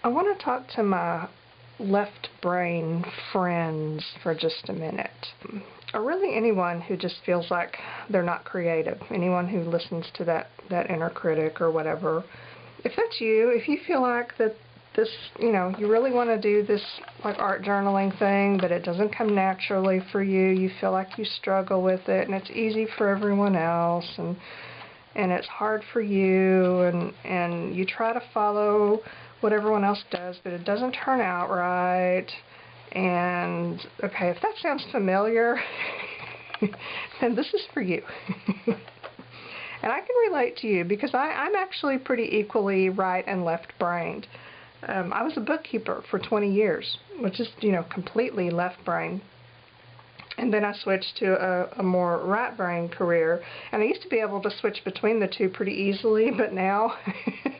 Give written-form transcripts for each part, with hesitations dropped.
I want to talk to my left brain friends for just a minute. Or really anyone who just feels like they're not creative. Anyone who listens to that inner critic or whatever. If that's you, if you feel like that this, you really want to do this like art journaling thing, but it doesn't come naturally for you, you feel like you struggle with it, and it's easy for everyone else, and it's hard for you, and you try to follow what everyone else does, but it doesn't turn out right. And okay, if that sounds familiar, then this is for you. And I can relate to you because I'm actually pretty equally right and left-brained. I was a bookkeeper for 20 years, which is, completely left-brain. And then I switched to a more right-brain career. And I used to be able to switch between the two pretty easily, but now,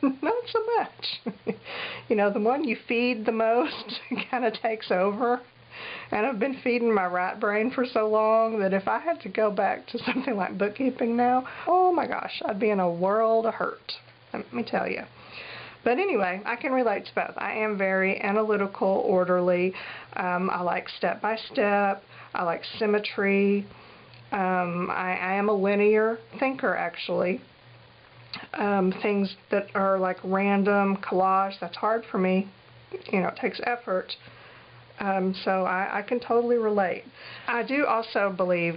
not so much. The one you feed the most kind of takes over. And I've been feeding my right brain for so long that if I had to go back to something like bookkeeping now, oh my gosh, I'd be in a world of hurt. Let me tell you. But anyway, I can relate to both. I am very analytical, orderly. I like step-by-step. I like symmetry. I am a linear thinker, actually. Things that are like random, collage, that's hard for me. It takes effort. So I can totally relate. I do also believe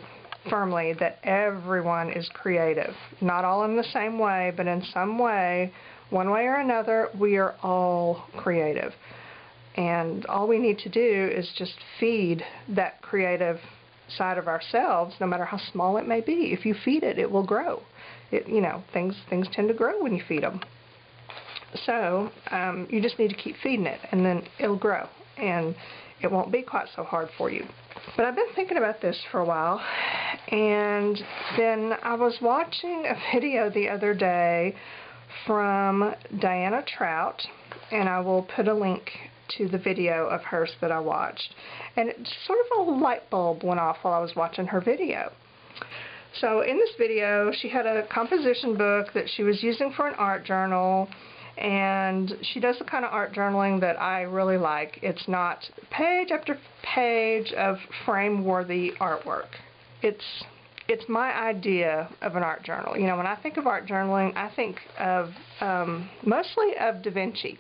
firmly that everyone is creative. Not all in the same way, but in some way, one way or another, we are all creative. And all we need to do is just feed that creative side of ourselves, no matter how small it may be. If you feed it, it will grow. Things tend to grow when you feed them. So you just need to keep feeding it, and then it'll grow, and it won't be quite so hard for you. But I've been thinking about this for a while, and then I was watching a video the other day from Diana Trout, and I will put a link to the video of hers that I watched. And it sort of a light bulb went off while I was watching her video. So in this video, she had a composition book that she was using for an art journal, and she does the kind of art journaling that I really like. It's not page after page of frame-worthy artwork. It's my idea of an art journal. When I think of art journaling, I think of mostly of Da Vinci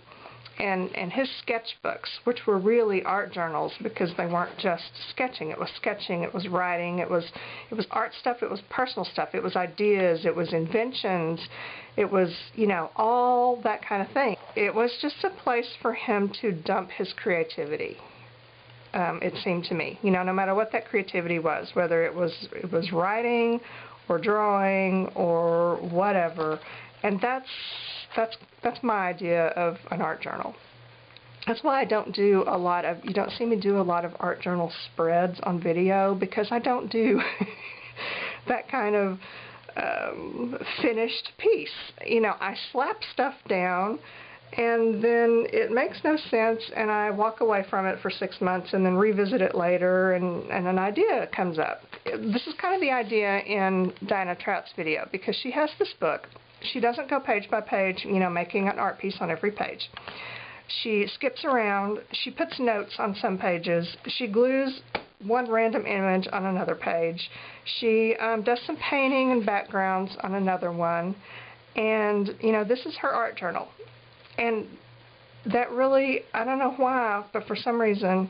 and his sketchbooks, which were really art journals because they weren't just sketching. It was writing, it was art stuff, it was personal stuff, it was ideas, it was inventions, it was, all that kind of thing. It was just a place for him to dump his creativity. It seemed to me, no matter what that creativity was, whether it was writing or drawing or whatever, and that's my idea of an art journal. That's why I don't do a lot of, you don't see me do a lot of art journal spreads on video, because I don't do that kind of finished piece. I slap stuff down, and then it makes no sense, and I walk away from it for 6 months and then revisit it later, and an idea comes up. This is kind of the idea in Diana Trout's video, because she has this book. She doesn't go page by page, making an art piece on every page. She skips around, she puts notes on some pages, she glues one random image on another page, she does some painting and backgrounds on another one, and, this is her art journal. And that really, I don't know why, but for some reason,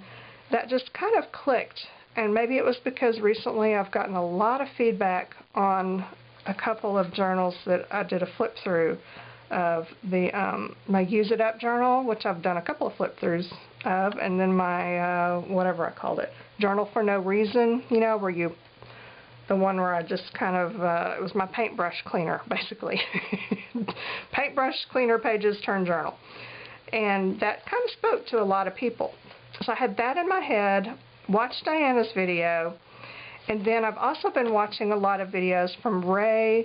that just kind of clicked. And maybe it was because recently I've gotten a lot of feedback on a couple of journals that I did a flip through of. My Use It Up journal, which I've done a couple of flip throughs of, and then my, whatever I called it, Journal for No Reason, where the one where I just kind of, it was my paintbrush cleaner, basically. Paintbrush cleaner pages turn journal. And that kind of spoke to a lot of people. So I had that in my head, watched Diana's video, and then I've also been watching a lot of videos from Rae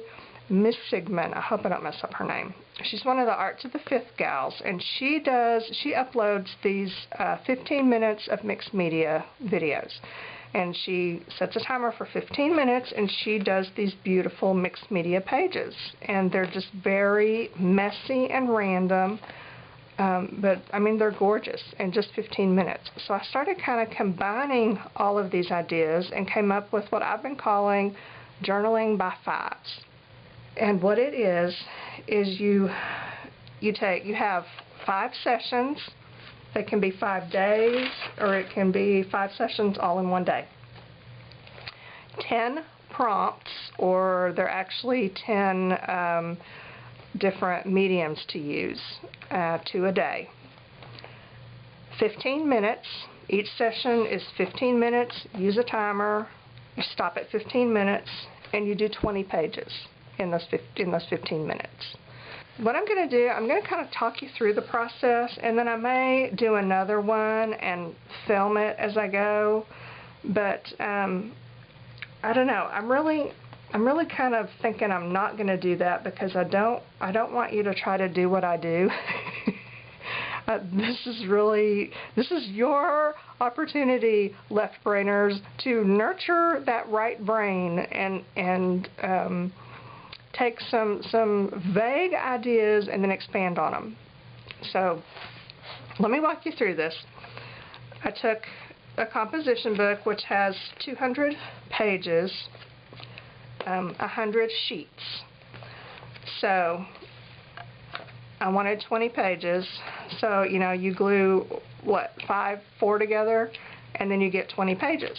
Missigman. I hope I don't mess up her name. She's one of the Arts of the Fifth gals, and she uploads these 15 minutes of mixed media videos. And she sets a timer for 15 minutes, and she does these beautiful mixed media pages. And they're just very messy and random. But I mean, they're gorgeous in just 15 minutes. So I started kind of combining all of these ideas and came up with what I've been calling journaling by fives. And what it is you have 5 sessions. They can be 5 days, or it can be 5 sessions all in one day. 10 prompts, or they're actually 10 different mediums to use, 2 a day. 15 minutes. Each session is 15 minutes. Use a timer. You stop at 15 minutes, and you do 20 pages in those 15 minutes. What I'm going to do, I'm going to kind of talk you through the process, and then I may do another one and film it as I go. But I don't know. I'm really kind of thinking I'm not going to do that, because I don't want you to try to do what I do. This is your opportunity, left brainers, to nurture that right brain and take some vague ideas and then expand on them. So let me walk you through this. I took a composition book which has 200 pages, 100 sheets. So I wanted 20 pages. So, you know, you glue, what, 4 together, and then you get 20 pages.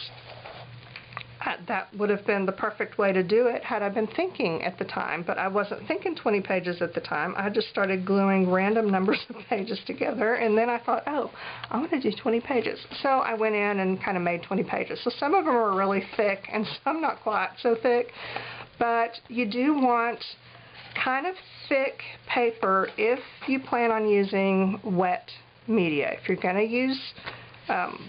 That would have been the perfect way to do it had I been thinking at the time, but I wasn't thinking 20 pages at the time. I just started gluing random numbers of pages together, and then I thought, oh, I want to do 20 pages. So I went in and kind of made 20 pages. So some of them are really thick, and some not quite so thick, but you do want kind of thick paper if you plan on using wet media. If you're going to use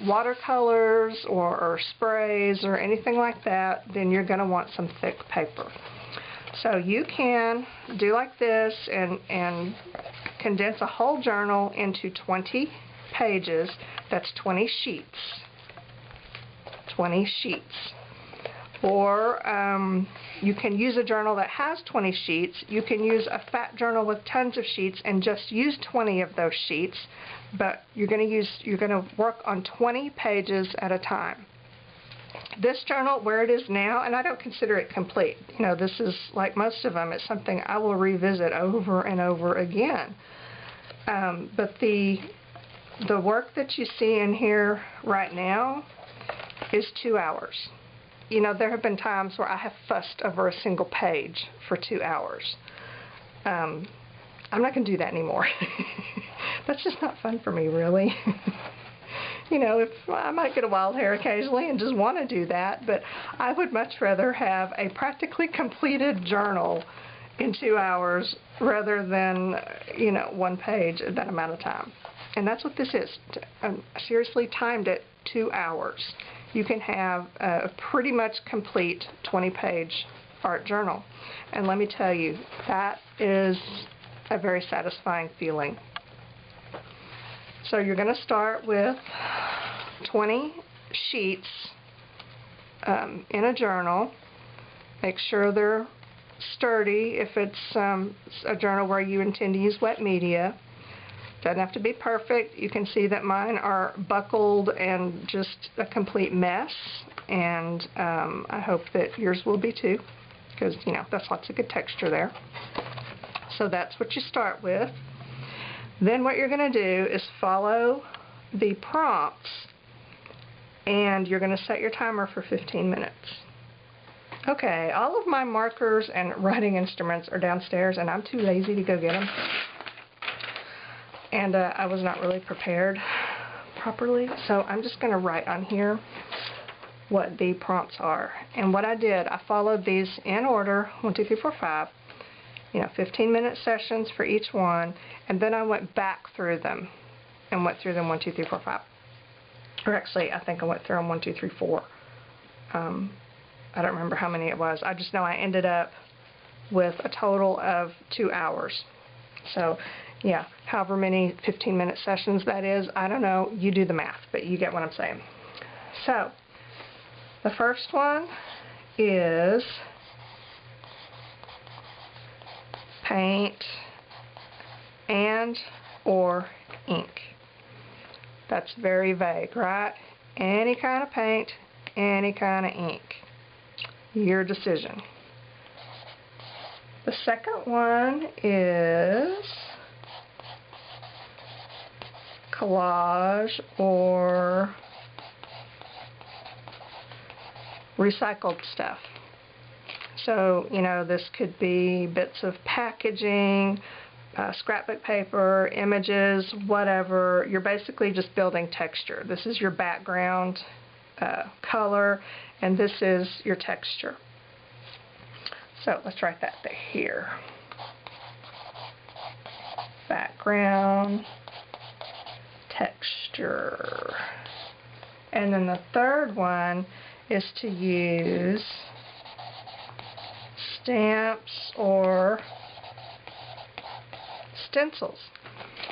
watercolors or sprays or anything like that, then you're going to want some thick paper. So you can do like this and condense a whole journal into 20 pages. That's 20 sheets. 20 sheets. Or you can use a journal that has 20 sheets. You can use a fat journal with tons of sheets and just use 20 of those sheets. But you're going to work on 20 pages at a time. This journal, where it is now, and I don't consider it complete. You know, this is like most of them. It's something I will revisit over and over again. But the work that you see in here right now is 2 hours. You know, there have been times where I have fussed over a single page for 2 hours. I'm not going to do that anymore. That's just not fun for me, really. You know, if I might get a wild hair occasionally and just want to do that, but I would much rather have a practically completed journal in 2 hours rather than, you know, 1 page at that amount of time. And that's what this is. I seriously timed it 2 hours. You can have a pretty much complete 20-page art journal. And let me tell you, that is a very satisfying feeling. So you're going to start with 20 sheets in a journal. Make sure they're sturdy if it's a journal where you intend to use wet media. Doesn't have to be perfect. You can see that mine are buckled and just a complete mess, and I hope that yours will be too, because, you know, that's lots of good texture there. So that's what you start with. Then what you're going to do is follow the prompts, and you're going to set your timer for 15 minutes. Okay, all of my markers and writing instruments are downstairs, and I'm too lazy to go get them. And I was not really prepared properly, so I'm just going to write on here what the prompts are. And what I did, I followed these in order, 1, 2, 3, 4, 5, you know, 15-minute sessions for each one, and then I went back through them and went through them 1, 2, 3, 4, 5. Or actually, I think I went through them 1, 2, 3, 4. I don't remember how many it was. I just know I ended up with a total of 2 hours. So, yeah, however many 15-minute sessions that is, I don't know. You do the math, but you get what I'm saying. So, the first one is paint and or ink. That's very vague, right? Any kind of paint, any kind of ink. Your decision. The second one is collage or recycled stuff. So, you know, this could be bits of packaging, scrapbook paper, images, whatever. You're basically just building texture. This is your background color, and this is your texture. So let's write that here. Background, texture. And then the third one is to use stamps or stencils.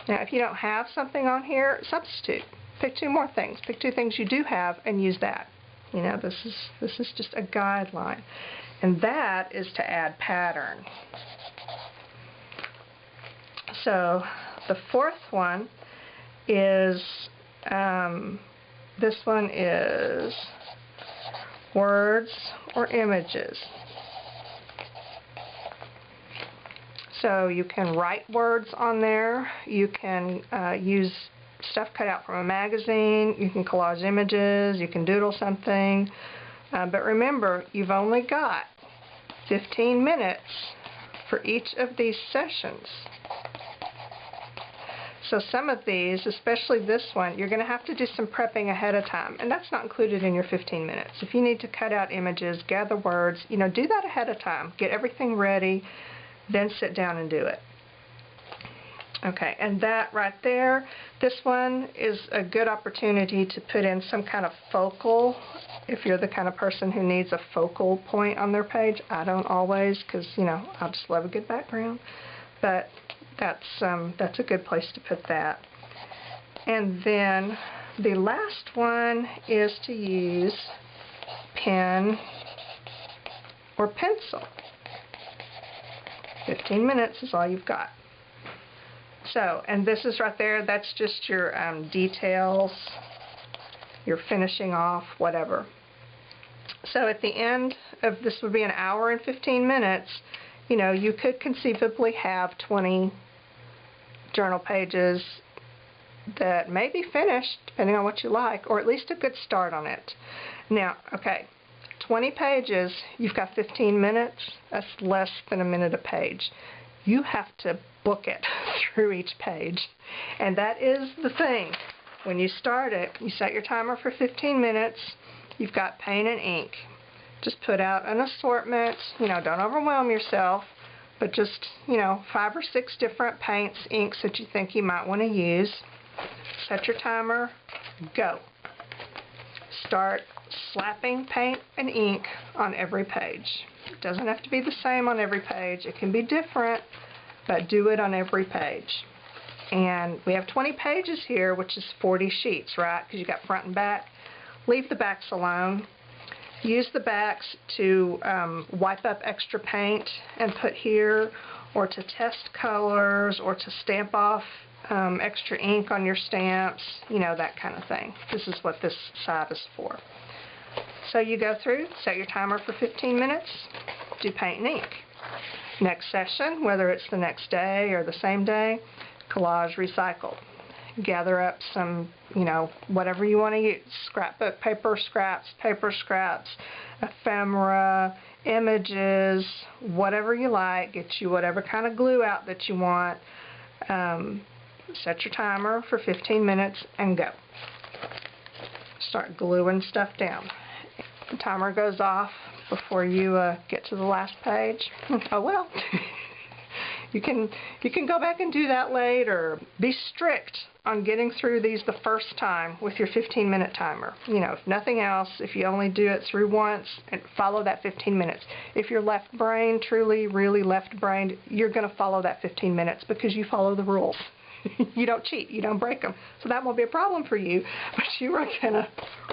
Now, if you don't have something on here, substitute. Pick two more things. Pick two things you do have and use that. You know, this is just a guideline. And that is to add pattern. So the fourth one is, this one is words or images. So you can write words on there. You can use stuff cut out from a magazine. You can collage images. You can doodle something. But remember, you've only got 15 minutes for each of these sessions. So some of these, especially this one, you're going to have to do some prepping ahead of time, and that's not included in your 15 minutes. If you need to cut out images, gather words, you know, do that ahead of time. Get everything ready, then sit down and do it. Okay, and that right there, this one is a good opportunity to put in some kind of focal, if you're the kind of person who needs a focal point on their page. I don't always, because, you know, I just love a good background. But that's a good place to put that. And then the last one is to use pen or pencil. 15 minutes is all you've got. So, and this is right there, that's just your details, your finishing off, whatever. So at the end of, this would be an hour and 15 minutes, you know, you could conceivably have 20 journal pages that may be finished, depending on what you like, or at least a good start on it. Now, okay, 20 pages, you've got 15 minutes, that's less than a minute a page. You have to book it through each page. And that is the thing. When you start it, you set your timer for 15 minutes, you've got paint and ink. Just put out an assortment, you know, don't overwhelm yourself, but just, you know, 5 or 6 different paints, inks that you think you might want to use. Set your timer, go. Start slapping paint and ink on every page. It doesn't have to be the same on every page. It can be different, but do it on every page. And we have 20 pages here, which is 40 sheets, right? Because you got front and back. Leave the backs alone. Use the backs to wipe up extra paint and put here, or to test colors, or to stamp off extra ink on your stamps, you know, that kind of thing. This is what this side is for. So you go through, set your timer for 15 minutes, do paint and ink. Next session, whether it's the next day or the same day, collage recycled. Gather up some, you know, whatever you want to use. Scrapbook paper scraps, ephemera, images, whatever you like. Get you whatever kind of glue out that you want. Set your timer for 15 minutes and go. Start gluing stuff down. The timer goes off before you get to the last page. Oh well. You can go back and do that later. Be strict on getting through these the first time with your 15-minute timer. You know, if nothing else, if you only do it through once, and follow that 15 minutes. If you're left-brained, truly, really left-brained, you're going to follow that 15 minutes because you follow the rules. You don't cheat. You don't break them. So that won't be a problem for you, but you are going to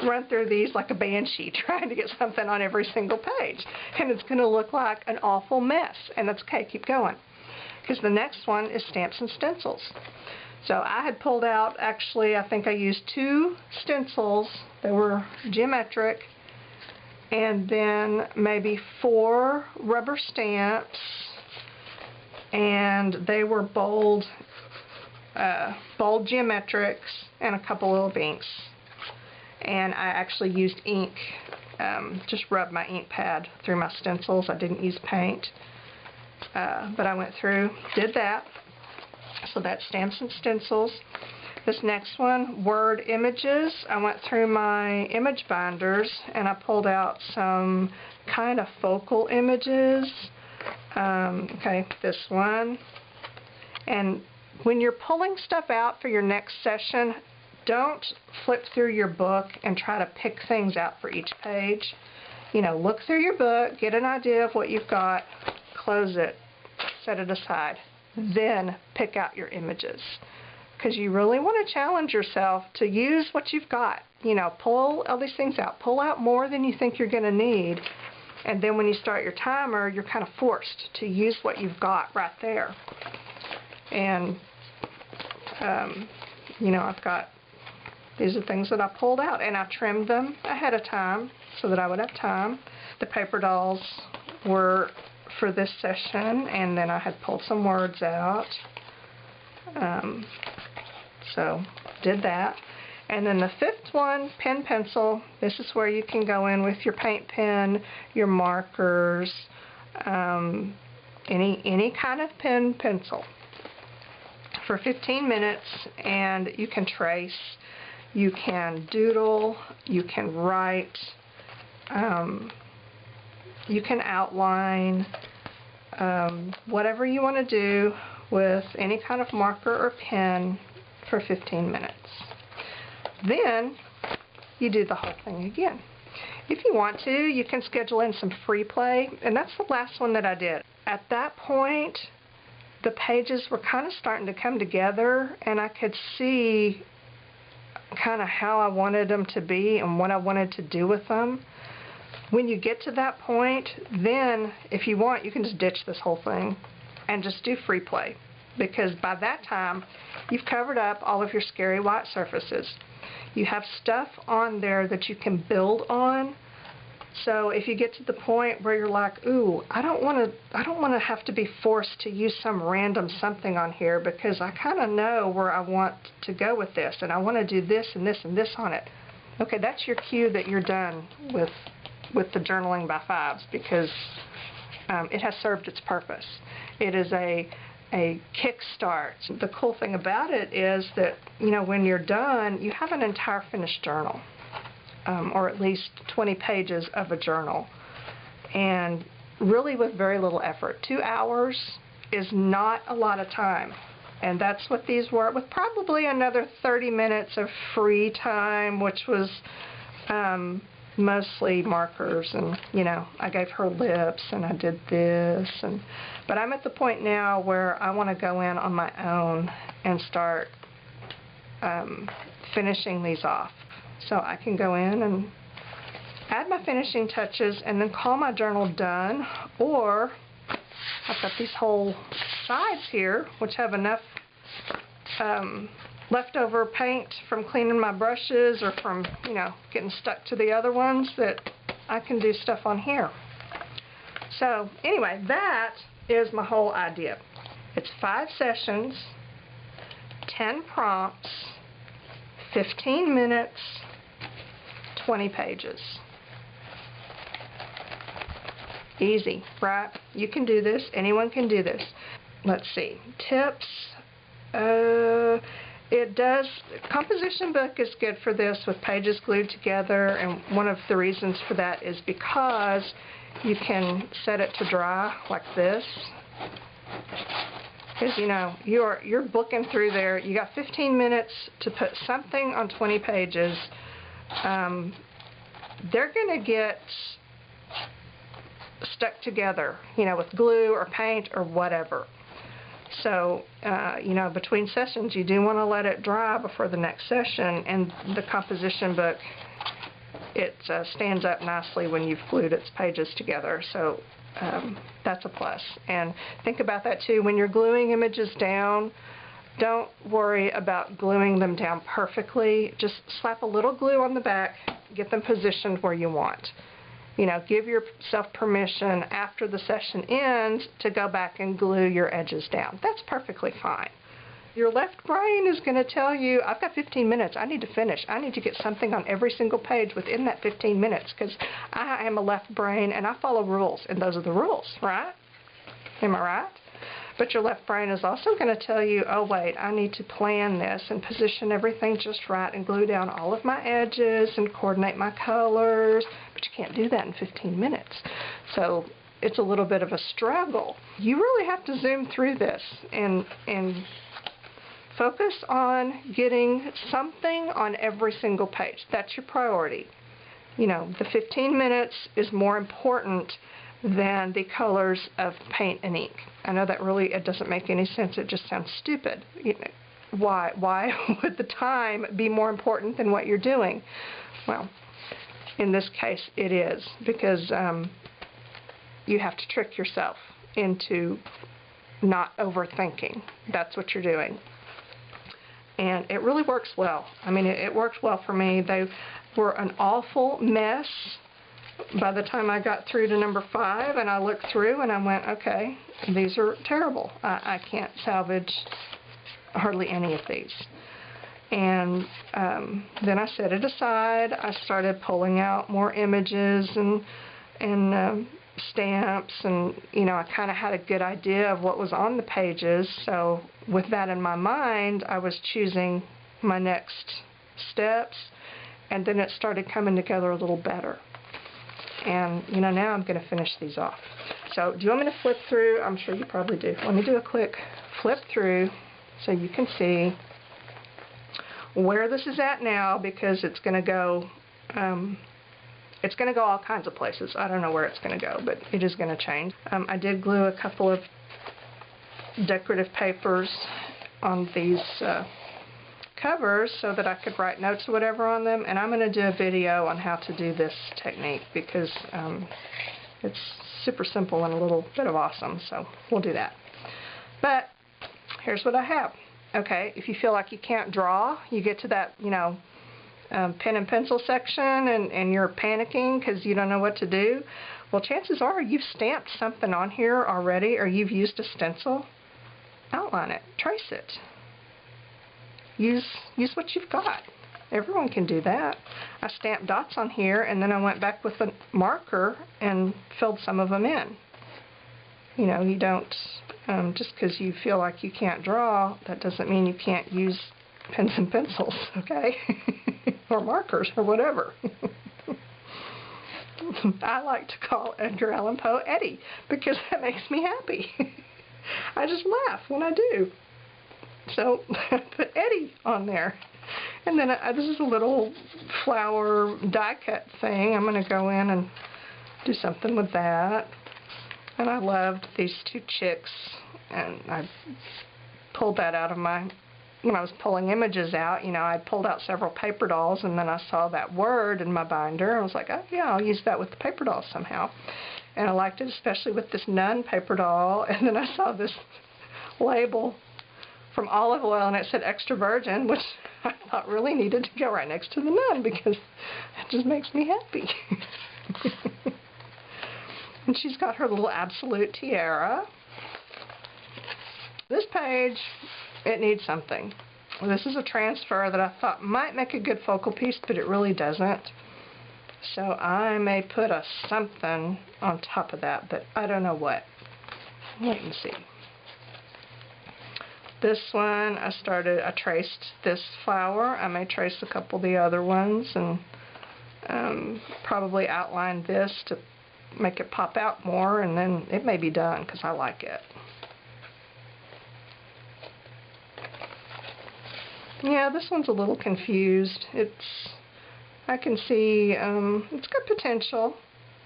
run through these like a banshee trying to get something on every single page. And it's going to look like an awful mess. And that's okay. Keep going. Because the next one is stamps and stencils. So I had pulled out, actually, I think I used 2 stencils. They were geometric. And then maybe 4 rubber stamps. And they were bold geometrics and a couple of inks. And I actually used ink, just rubbed my ink pad through my stencils. I didn't use paint. But I went through, did that. So that's Stamps and Stencils. This next one, Word Images. I went through my image binders and I pulled out some kind of focal images. Okay, this one. And when you're pulling stuff out for your next session, don't flip through your book and try to pick things out for each page. You know, look through your book, get an idea of what you've got, close it, set it aside. Then pick out your images, because you really want to challenge yourself to use what you've got. You know, pull all these things out. Pull out more than you think you're going to need, and then when you start your timer, you're kind of forced to use what you've got right there. And, you know, I've got, these are things that I pulled out, and I trimmed them ahead of time so that I would have time. The paper dolls were for this session, and then I had pulled some words out. So did that. And then the 5th one, pen pencil. This is where you can go in with your paint pen, your markers, any kind of pen pencil for 15 minutes, and you can trace, you can doodle, you can write, you can outline, whatever you want to do with any kind of marker or pen for 15 minutes. Then you do the whole thing again. If you want to, you can schedule in some free play, and that's the last one that I did. At that point, the pages were kind of starting to come together, and I could see kind of how I wanted them to be and what I wanted to do with them. When you get to that point, then if you want, you can just ditch this whole thing and just do free play, because by that time you've covered up all of your scary white surfaces. You have stuff on there that you can build on. So if you get to the point where you're like, ooh, I don't want to have to be forced to use some random something on here, because I kind of know where I want to go with this, and I want to do this and this and this on it. Okay, that's your cue that you're done with the journaling by 5s, because it has served its purpose. It is a kickstart. The cool thing about it is that, you know, when you're done, you have an entire finished journal, or at least 20 pages of a journal, and really with very little effort. 2 hours is not a lot of time, and that's what these were, with probably another 30 minutes of free time, which was mostly markers, and, you know, I gave her lips and I did this, but I'm at the point now where I want to go in on my own and start finishing these off. So I can go in and add my finishing touches and then call my journal done, or I've got these whole sides here which have enough leftover paint from cleaning my brushes or from, you know, getting stuck to the other ones, that I can do stuff on here. So anyway, that is my whole idea. It's 5 sessions, 10 prompts, 15 minutes, 20 pages. Easy, right? You can do this. Anyone can do this. Let's see. Tips. It does, composition book is good for this with pages glued together, and one of the reasons for that is because you can set it to dry like this. Because, you know, you're booking through there. You got 15 minutes to put something on 20 pages. They're going to get stuck together, you know, with glue or paint or whatever. So, you know, between sessions, you do want to let it dry before the next session, and the composition book, it stands up nicely when you've glued its pages together. So that's a plus. And think about that too, when you're gluing images down, Don't worry about gluing them down perfectly. Just slap a little glue on the back, get them positioned where you want. You know, give yourself permission after the session ends to go back and glue your edges down. That's perfectly fine. Your left brain is going to tell you, I've got 15 minutes, I need to finish. I need to get something on every single page within that 15 minutes because I am a left brain and I follow rules, and those are the rules, right? Am I right? But your left brain is also going to tell you, oh wait, I need to plan this and position everything just right and glue down all of my edges and coordinate my colors, but you can't do that in 15 minutes. So it's a little bit of a struggle. You really have to zoom through this and focus on getting something on every single page. That's your priority. You know, the 15 minutes is more important than the colors of paint and ink. I know that really, it doesn't make any sense. It just sounds stupid. You know, why would the time be more important than what you're doing? Well, in this case it is, because you have to trick yourself into not overthinking. That's what you're doing. And it really works well. I mean, it worked well for me. They were an awful mess by the time I got through to number 5, and I looked through and I went, okay, these are terrible. I can't salvage hardly any of these. And then I set it aside. I started pulling out more images and stamps, and you know, I kind of had a good idea of what was on the pages. So with that in my mind, I was choosing my next steps, and then it started coming together a little better. And you know, now I'm going to finish these off. So do you want me to flip through? I'm sure you probably do. Let me do a quick flip through so you can see where this is at now, because it's going to go all kinds of places. I don't know where it's going to go, but it is going to change. I did glue a couple of decorative papers on these covers so that I could write notes or whatever on them, and I'm going to do a video on how to do this technique because it's super simple and a little bit of awesome, so we'll do that. But here's what I have. Okay, if you feel like you can't draw, you get to that, you know, pen and pencil section and you're panicking because you don't know what to do, well, chances are you've stamped something on here already, or you've used a stencil. Outline it, trace it. Use what you've got. Everyone can do that. I stamped dots on here, and then I went back with a marker and filled some of them in. You know, you don't, just because you feel like you can't draw, that doesn't mean you can't use pens and pencils, okay? Or markers, or whatever. I like to call Edgar Allan Poe Eddie, because that makes me happy. I just laugh when I do. So, put Eddie on there. And then this is a little flower die cut thing. I'm going to go in and do something with that. And I loved these two chicks, and I pulled that out of my, when I was pulling images out, you know, I pulled out several paper dolls, and then I saw that word in my binder. I was like, oh yeah, I'll use that with the paper dolls somehow. And I liked it especially with this nun paper doll, and then I saw this label from Olive Oil, and it said extra virgin, which I thought really needed to go right next to the nun, because it just makes me happy. And she's got her little absolute tiara. This page, it needs something. This is a transfer that I thought might make a good focal piece, but it really doesn't. So I may put a something on top of that, but I don't know what. Wait and see. This one, I traced this flower. I may trace a couple of the other ones, and probably outline this to make it pop out more, and then it may be done because I like it. Yeah, this one's a little confused. I can see it's got potential.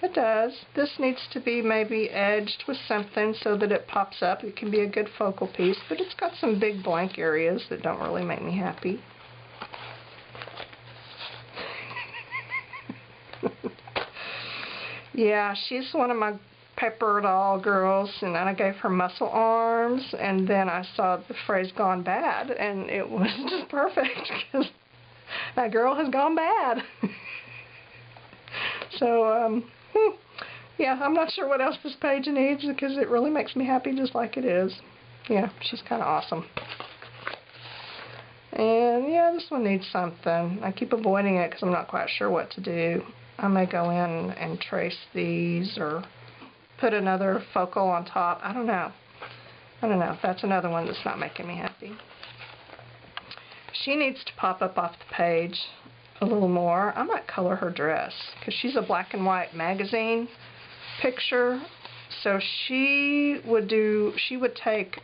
It does. This needs to be maybe edged with something so that it pops up. It can be a good focal piece, but it's got some big blank areas that don't really make me happy. Yeah, she's one of my Pepper Doll girls, and then I gave her muscle arms, and then I saw the phrase "gone bad," and it was just perfect because that girl has gone bad. So, yeah, I'm not sure what else this page needs because it really makes me happy just like it is. Yeah, she's kind of awesome. And yeah, this one needs something. I keep avoiding it because I'm not quite sure what to do. I may go in and trace these or put another focal on top. I don't know. That's another one that's not making me happy. She needs to pop up off the page a little more. I might color her dress because she's a black and white magazine picture. So she would take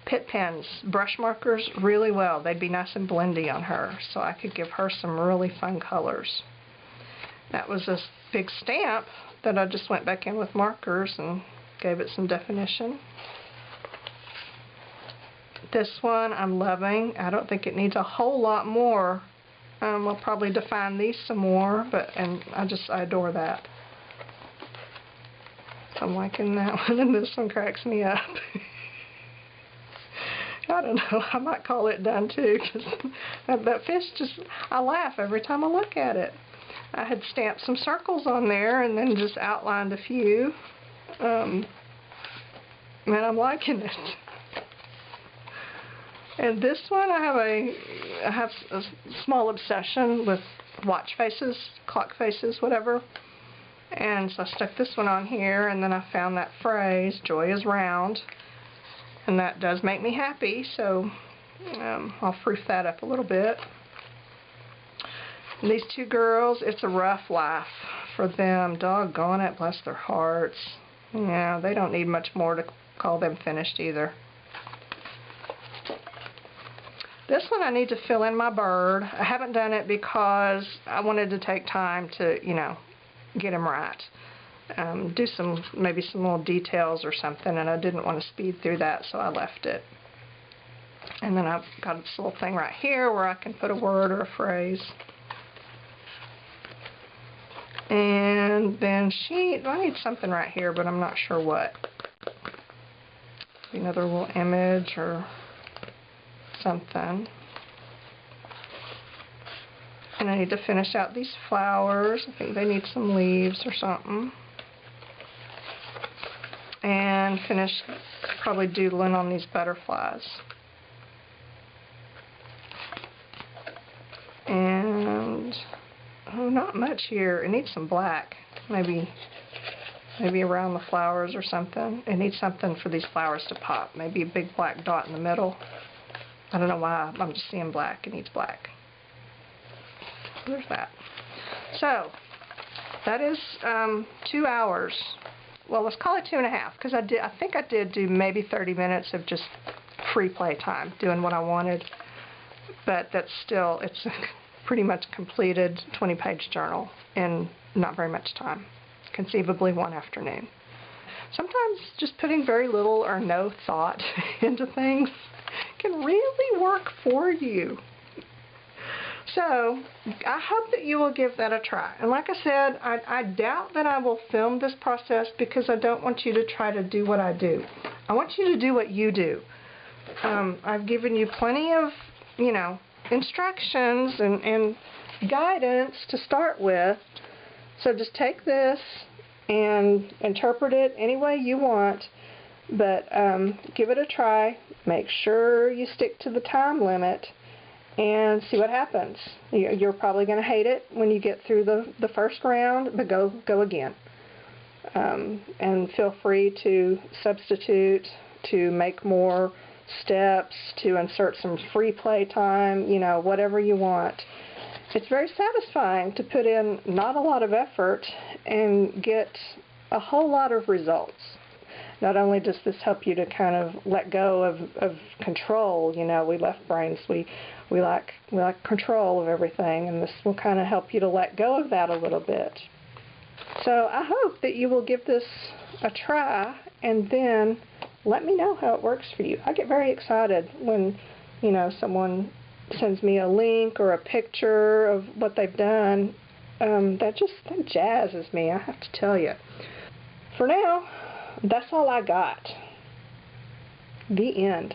Pit pens, brush markers really well. They'd be nice and blendy on her, so I could give her some really fun colors. That was this big stamp that I just went back in with markers and gave it some definition. This one I'm loving. I don't think it needs a whole lot more. We'll probably define these some more, and I adore that. So I'm liking that one, and this one cracks me up. I don't know, I might call it done too, because that fish I laugh every time I look at it. I had stamped some circles on there and then just outlined a few, and I'm liking it. And this one, I have a small obsession with watch faces, clock faces, whatever. And so I stuck this one on here, and then I found that phrase, "Joy is round." And that does make me happy, so I'll froof that up a little bit. And these two girls, it's a rough life for them. Doggone it, bless their hearts. Yeah, they don't need much more to call them finished either. This one I need to fill in my bird. I haven't done it because I wanted to take time to, get him right. Do maybe some little details or something, and I didn't want to speed through that, so I left it. And then I've got this little thing right here where I can put a word or a phrase. And then I need something right here, but I'm not sure what. Another little image or something. And I need to finish out these flowers. I think they need some leaves or something. And finish probably doodling on these butterflies. And not much here. It needs some black. Maybe around the flowers or something. It needs something for these flowers to pop. Maybe a big black dot in the middle. I don't know why. I'm just seeing black. It needs black. There's that. So that is 2 hours. Well, let's call it 2.5, because I think I did do maybe 30 minutes of just free play time, doing what I wanted. But that's still, it's a pretty much completed 20-page journal in not very much time, conceivably one afternoon. Sometimes just putting very little or no thought into things can really work for you. So, I hope that you will give that a try. And like I said, I doubt that I will film this process because I don't want you to try to do what I do. I want you to do what you do. I've given you plenty of, instructions and guidance to start with. So just take this and interpret it any way you want. But give it a try. Make sure you stick to the time limit. And see what happens. You're probably going to hate it when you get through the first round, but go again. And feel free to substitute, to make more steps, to insert some free play time, whatever you want. It's very satisfying to put in not a lot of effort and get a whole lot of results. Not only does this help you to kind of let go of control, we left brains, we like control of everything, and this will kind of help you to let go of that a little bit. So I hope that you will give this a try and then let me know how it works for you. I get very excited when, someone sends me a link or a picture of what they've done. That jazzes me, I have to tell you. for now, that's all I got. The end.